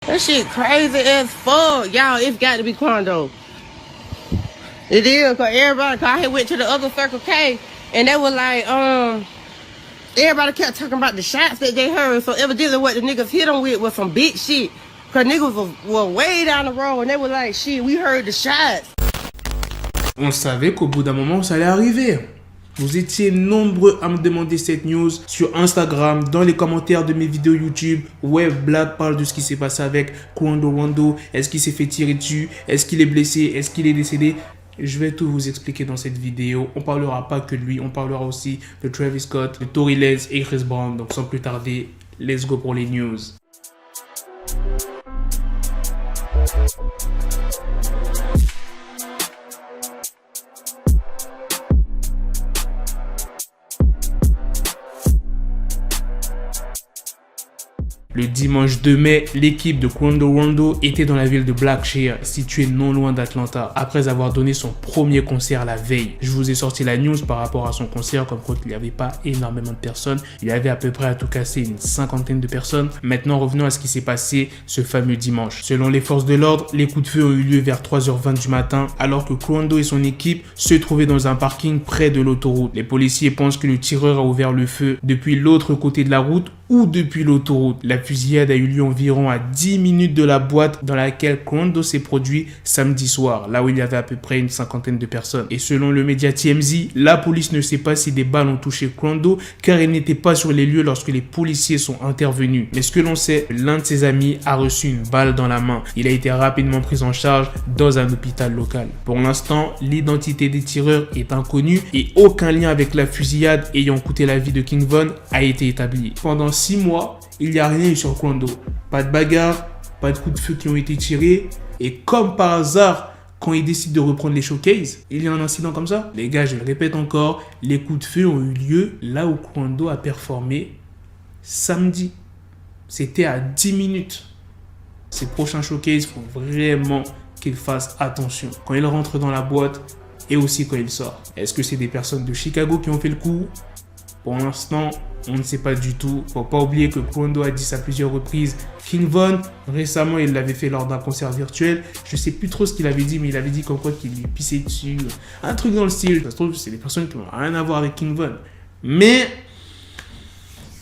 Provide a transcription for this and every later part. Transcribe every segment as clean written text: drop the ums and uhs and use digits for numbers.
That shit crazy as fuck. Y'all, it's got to be Quando. It is, cause I had went to the other Circle K, and they were like, everybody kept talking about the shots that they heard. So evidently what the niggas hit them with was some big shit. Cause niggas were way down the road, and they were like, shit, we heard the shots. On savait qu'au bout d'un moment, ça allait arriver. Vous étiez nombreux à me demander cette news sur Instagram, dans les commentaires de mes vidéos YouTube. Ouais, Black parle de ce qui s'est passé avec Quando Rondo. Est-ce qu'il s'est fait tirer dessus? Est-ce qu'il est blessé? Est-ce qu'il est décédé? Je vais tout vous expliquer dans cette vidéo. On parlera pas que de lui, on parlera aussi de Travis Scott, de Tory Lanez et Chris Brown. Donc sans plus tarder, let's go pour les news. Le dimanche 2 mai, l'équipe de Quando Rondo était dans la ville de Blackshear, située non loin d'Atlanta, après avoir donné son premier concert la veille. Je vous ai sorti la news par rapport à son concert, comme quoi il n'y avait pas énormément de personnes. Il y avait à peu près à tout casser une cinquantaine de personnes. Maintenant, revenons à ce qui s'est passé ce fameux dimanche. Selon les forces de l'ordre, les coups de feu ont eu lieu vers 3h20 du matin, alors que Quando et son équipe se trouvaient dans un parking près de l'autoroute. Les policiers pensent que le tireur a ouvert le feu depuis l'autre côté de la route ou depuis l'autoroute. La fusillade a eu lieu environ à 10 minutes de la boîte dans laquelle Quando s'est produit samedi soir, là où il y avait à peu près une cinquantaine de personnes. Et selon le média TMZ, la police ne sait pas si des balles ont touché Quando car il n'était pas sur les lieux lorsque les policiers sont intervenus. Mais ce que l'on sait, l'un de ses amis a reçu une balle dans la main. Il a été rapidement pris en charge dans un hôpital local. Pour l'instant, l'identité des tireurs est inconnue et aucun lien avec la fusillade ayant coûté la vie de King Von a été établi. Pendant 6 mois, il n'y a rien eu sur Quando. Pas de bagarre, pas de coups de feu qui ont été tirés. Et comme par hasard, quand il décide de reprendre les showcases, il y a un incident comme ça. Les gars, je le répète encore, les coups de feu ont eu lieu là où Quando a performé samedi. C'était à 10 minutes. Ces prochains showcases, il faut vraiment qu'il fasse attention quand il rentre dans la boîte et aussi quand il sort. Est-ce que c'est des personnes de Chicago qui ont fait le coup? Pour l'instant, on ne sait pas du tout. Faut pas oublier que Quando a dit ça à plusieurs reprises. King Von, récemment, il l'avait fait lors d'un concert virtuel. Je sais plus trop ce qu'il avait dit, mais il avait dit comme quoi qu'il lui pissait dessus. Un truc dans le style. Ça se trouve, c'est des personnes qui n'ont rien à voir avec King Von. Mais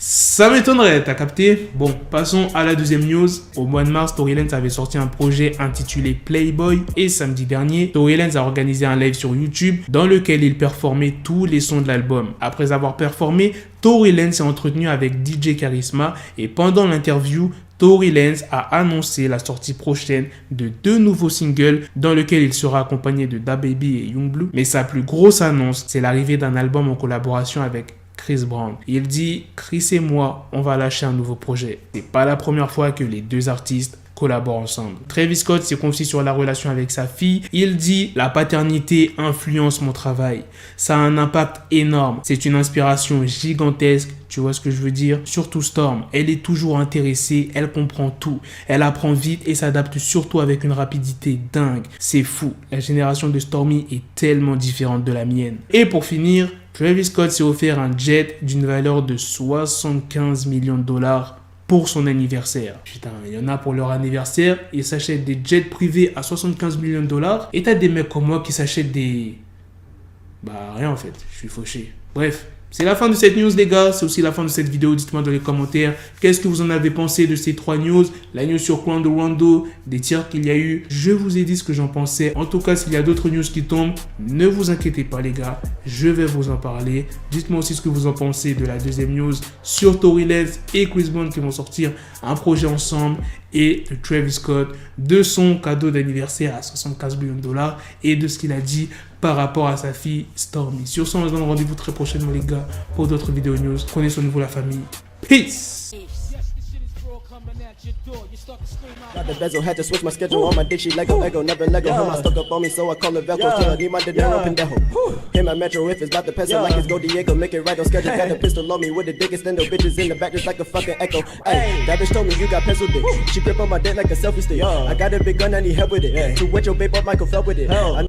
ça m'étonnerait, t'as capté? Bon, passons à la deuxième news. Au mois de mars, Tory Lanez avait sorti un projet intitulé Playboy et samedi dernier, Tory Lanez a organisé un live sur YouTube dans lequel il performait tous les sons de l'album. Après avoir performé, Tory Lanez s'est entretenu avec DJ Charisma et pendant l'interview, Tory Lanez a annoncé la sortie prochaine de 2 nouveaux singles dans lesquels il sera accompagné de DaBaby et Young Blue. Mais sa plus grosse annonce, c'est l'arrivée d'un album en collaboration avec Chris Brown. Il dit « Chris et moi, on va lâcher un nouveau projet ». C'est pas la première fois que les deux artistes collaborent ensemble. Travis Scott s'est confié sur la relation avec sa fille. Il dit « La paternité influence mon travail. Ça a un impact énorme. C'est une inspiration gigantesque. » Tu vois ce que je veux dire? Surtout Storm. Elle est toujours intéressée. Elle comprend tout. Elle apprend vite et s'adapte surtout avec une rapidité dingue. C'est fou. La génération de Stormy est tellement différente de la mienne. Et pour finir, Travis Scott s'est offert un jet d'une valeur de 75 millions de dollars pour son anniversaire. Putain, il y en a pour leur anniversaire, ils s'achètent des jets privés à 75 millions de dollars et t'as des mecs comme moi qui s'achètent des... Bah rien en fait, je suis fauché. Bref, c'est la fin de cette news les gars, c'est aussi la fin de cette vidéo. Dites-moi dans les commentaires qu'est-ce que vous en avez pensé de ces 3 news. La news sur Quando Rondo, des tirs qu'il y a eu. Je vous ai dit ce que j'en pensais. En tout cas, s'il y a d'autres news qui tombent, ne vous inquiétez pas les gars, je vais vous en parler. Dites-moi aussi ce que vous en pensez de la deuxième news sur Tory Lanez et Chris Brown qui vont sortir un projet ensemble, et de Travis Scott, de son cadeau d'anniversaire à 75 millions de dollars et de ce qu'il a dit par rapport à sa fille Stormy. Sur ce, on se donne rendez-vous très prochainement les gars pour d'autres vidéos news. Prenez soin de vous la famille. Peace. Got the bezel, had to switch my schedule on my dick, she Lego, never Lego. Her mind stuck up on me, so I call it Velcro. Till I need my dinero pendejo. Hit my metro if it's about to peso, like it's Go Diego, make it right on schedule. Got a pistol on me with the dick extendo, bitches in the back just like a fucking echo. Ay, that bitch told me you got pencil dick. She grip on my dick like a selfie stick. I got a big gun, I need help with it. To wet your babe up, Michael fell with it.